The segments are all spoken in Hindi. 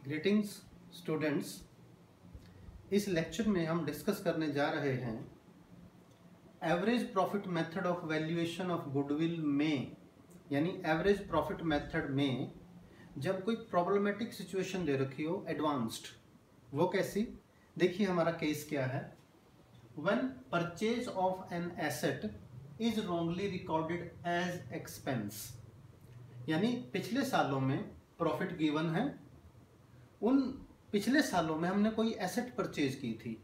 ग्रीटिंग्स स्टूडेंट्स, इस लेक्चर में हम डिस्कस करने जा रहे हैं average profit method of valuation of goodwill में, यानी एवरेज प्रॉफिट मेथड में जब कोई प्रॉब्लमेटिक सिचुएशन दे रखी हो एडवांस्ड, वो कैसी? देखिए हमारा केस क्या है। When purchase of an asset is wrongly recorded as expense, यानी पिछले सालों में प्रॉफिट गिवन है, उन पिछले सालों में हमने कोई एसेट परचेज की थी,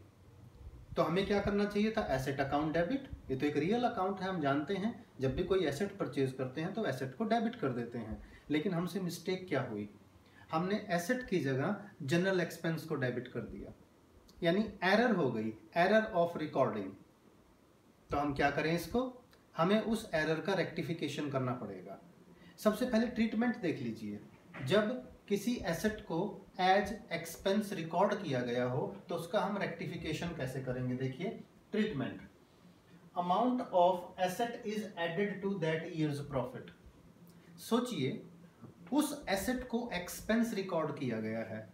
तो हमें क्या करना चाहिए था? Asset account debit. ये तो एक रियल अकाउंट है, हम जानते हैं जब भी कोई एसेट परचेज करते हैं तो एसेट को डेबिट कर देते हैं। लेकिन हमसे मिस्टेक क्या हुई? हमने एसेट की जगह जनरल एक्सपेंस को डेबिट कर दिया, यानी एरर हो गई, एरर ऑफ रिकॉर्डिंग। तो हम क्या करें इसको? हमें उस एरर का रेक्टिफिकेशन करना पड़ेगा। सबसे पहले ट्रीटमेंट देख लीजिए। जब किसी एसेट को एज एक्सपेंस रिकॉर्ड किया गया हो तो उसका हम रेक्टिफिकेशन कैसे करेंगे? देखिए treatment, amount of asset is added to that year's profit. सोचिए उस एसेट को एक्सपेंस रिकॉर्ड किया गया है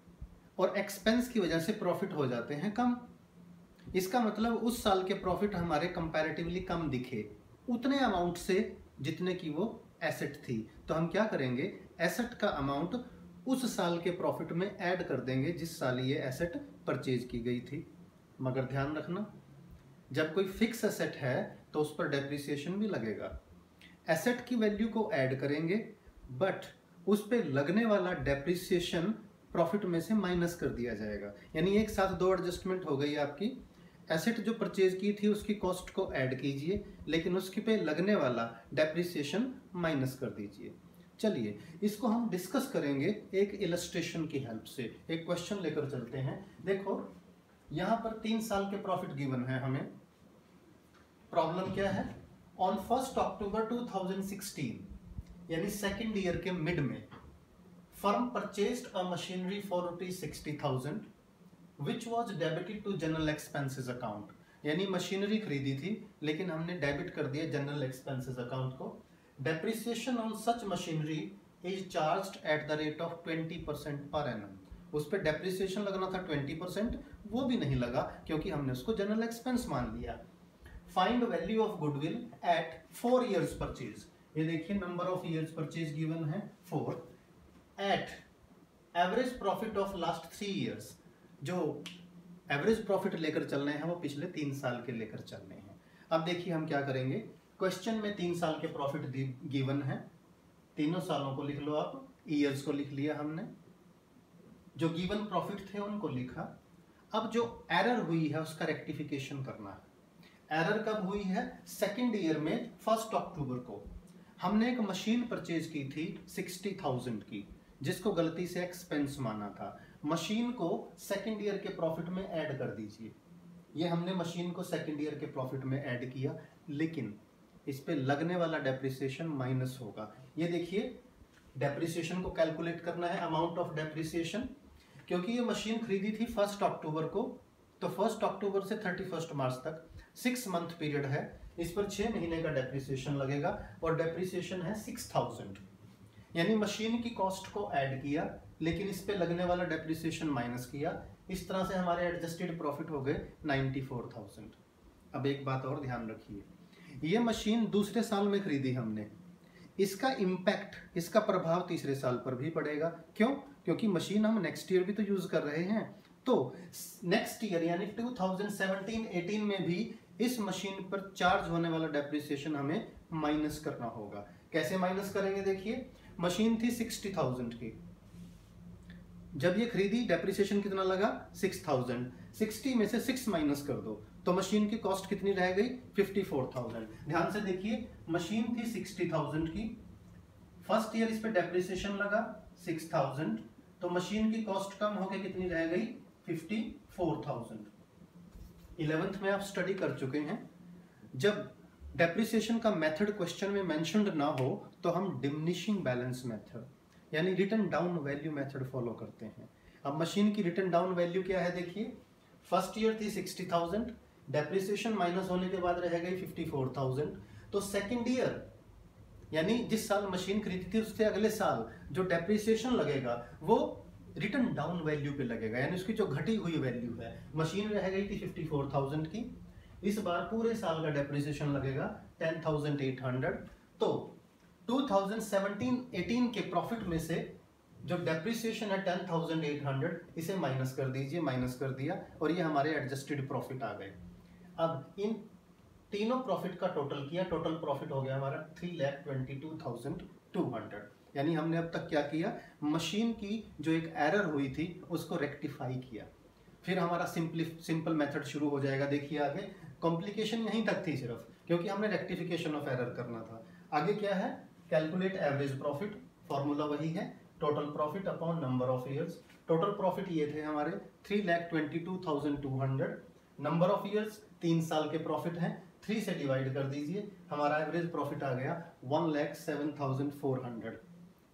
और एक्सपेंस की वजह से प्रॉफिट हो जाते हैं कम। इसका मतलब उस साल के प्रॉफिट हमारे कंपैरेटिवली कम दिखे, उतने अमाउंट से जितने की वो एसेट थी। तो हम क्या करेंगे? एसेट का अमाउंट उस साल के प्रॉफिट में ऐड कर देंगे जिस साल ये एसेट परचेज की गई थी। मगर ध्यान रखना, जब कोई फिक्स एसेट है तो उस पर डेप्रिसिएशन भी लगेगा। एसेट की वैल्यू को ऐड करेंगे बट उस पर लगने वाला डेप्रिसिएशन प्रॉफिट में से माइनस कर दिया जाएगा। यानी एक साथ दो एडजस्टमेंट हो गई आपकी। एसेट जो परचेज की थी उसकी कॉस्ट को ऐड कीजिए, लेकिन उसके पे लगने वाला डेप्रिसिएशन माइनस कर दीजिए। चलिए इसको हम डिस्कस करेंगे एक इलस्ट्रेशन की हेल्प से। एक क्वेश्चन लेकर चलते हैं। देखो यहाँ पर 3 साल के प्रॉफिट गिवन है हमें। प्रॉब्लम क्या है? ऑन 1 अक्टूबर 2016, यानी सेकेंड ईयर के मिड में, firm purchased a machinery for ₹60,000 which was debited to general expenses account. यानी मशीनरी खरीदी थी लेकिन हमने डेबिट कर दिया जनरल एक्सपेंसेस अकाउंट को। Depreciation on such machinery is charged at the rate of 20% per annum. उस पर डेप्रिसिएशन लगना था 20%, वो भी नहीं लगा क्योंकि हमने उसको जनरल एक्सपेंस मान लिया। Find value of goodwill at 4 years purchase. ये देखिए number of years purchase given है 4। At average profit of last 3 years. जो एवरेज प्रॉफिट लेकर चल रहे हैं वो पिछले 3 साल के लेकर चल रहे हैं। अब देखिए हम क्या करेंगे। क्वेश्चन में 3 साल के प्रॉफिट गिवन है, तीनों सालों को लिख लो आप, ईयर्स को लिख लिया हमने, जो गिवन प्रॉफिट थे उनको लिखा। अब जो एरर हुई है उसका रेक्टिफिकेशन करना है। एरर कब हुई है? सेकेंड ईयर में 1 अक्टूबर को हमने एक मशीन परचेज की थी 60,000 की, जिसको गलती से एक्सपेंस माना था। मशीन को सेकेंड ईयर के प्रॉफिट में ऐड कर दीजिए। ये हमने मशीन को सेकेंड ईयर के प्रॉफिट में ऐड किया, लेकिन इस पे लगने वाला डेप्रिसिएशन माइनस होगा। ये देखिए डेप्रिसिएशन को कैलकुलेट करना है, अमाउंट ऑफ डेप्रिसिएशन। क्योंकि ये मशीन खरीदी थी 1 अक्टूबर को, तो 1 अक्टूबर से 31 मार्च तक 6 मंथ पीरियड है। इस पर 6 महीने का डेप्रिसिएशन लगेगा और डेप्रिसिएशन है 6,000। यानी मशीन की कॉस्ट को ऐड किया लेकिन इस पे लगने वाला डेप्रिसिएशन माइनस किया। इस तरह से हमारे एडजस्टेड प्रॉफिट हो गए 94,000। अब एक बात और ध्यान रखिए, ये मशीन दूसरे साल में खरीदी हमने, इसका इम्पैक्ट, इसका प्रभाव तीसरे साल पर भी पड़ेगा। क्यों? क्योंकि मशीन हम नेक्स्ट ईयर भी तो यूज कर रहे हैं। तो नेक्स्ट ईयर यानी 2017-18 में भी इस मशीन पर चार्ज होने वाला डेप्रिसिएशन हमें माइनस करना होगा। कैसे माइनस करेंगे? देखिए मशीन थी 60,000 की, जब ये खरीदी डेप्रिसिएशन कितना लगा? 6,000। 60 में से 6 माइनस कर दो तो मशीन की कॉस्ट कितनी रह गई? 54,000। ध्यान से देखिए, मशीन थी 60,000 की, फर्स्ट ईयर इस पे डेप्रिसिएशन लगा 6,000, तो मशीन की कॉस्ट कम होकर कितनी रह गई? 54,000। 11th में आप स्टडी कर चुके हैं, जब डेप्रिसिएशन का मेथड क्वेश्चन में मेंशन्ड ना हो तो हम डिमिनिशिंग बैलेंस मेथड यानी written down value method follow करते हैं। अब मशीन की रिटन डाउन वैल्यू क्या है? देखिए फर्स्ट ईयर थी 60,000, डेप्रिसिएशन माइनस होने के बाद रह गई 54,000। तो सेकेंड ईयर यानी जिस साल मशीन खरीदी थी उससे अगले साल जो डेप्रिसिएशन लगेगा वो रिटर्न डाउन वैल्यू पे लगेगा, यानी उसकी जो घटी हुई वैल्यू है। मशीन रह गई थी 54,000 की, इस बार पूरे साल का डेप्रिसिएशन लगेगा 10,800। तो 2017-18 के प्रॉफिट में से जो डेप्रिसिएशन है 10,800, इसे माइनस कर दीजिए, माइनस कर दिया और ये हमारे एडजस्टेड प्रॉफिट आ गए। अब इन तीनों प्रॉफिट का टोटल किया, टोटल प्रॉफिट हो गया हमारा 3,22,200। यानी हमने अब तक क्या किया, मशीन की जो एक एरर हुई थी उसको रेक्टिफाई किया। फिर हमारा सिंपल मेथड शुरू हो जाएगा। देखिए आगे कॉम्प्लिकेशन यहीं तक थी सिर्फ, क्योंकि हमने रेक्टिफिकेशन ऑफ एरर करना था। आगे क्या है, कैलकुलेट एवरेज प्रॉफिट, फॉर्मूला वही है, total profit upon number of years. Total profit ये थे हमारे 3,22,200, नंबर ऑफ ईयर्स 3 साल के प्रॉफिट हैं, 3 से डिवाइड कर दीजिए, हमारा एवरेज प्रॉफिट आ गया 1,07,400।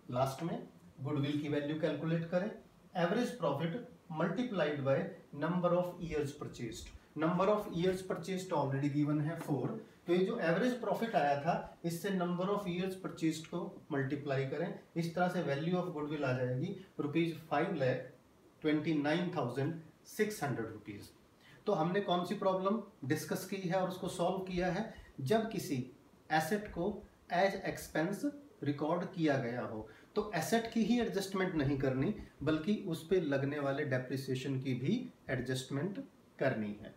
लास्ट में गुडविल की वैल्यू कैलकुलेट करें, average profit multiplied by number of years purchased. Number of years purchased already given है 4, तो ये जो एवरेज प्रॉफिट आया था इससे नंबर ऑफ ईयर्स परचेज्ड को मल्टीप्लाई करें। इस तरह से वैल्यू ऑफ गुडविल आ जाएगी ₹5,29,600। तो हमने कौन सी प्रॉब्लम डिस्कस की है और उसको सॉल्व किया है, जब किसी एसेट को एज एक्सपेंस रिकॉर्ड किया गया हो तो एसेट की ही एडजस्टमेंट नहीं करनी, बल्कि उस पे लगने वाले डेप्रिसिएशन की भी एडजस्टमेंट करनी है।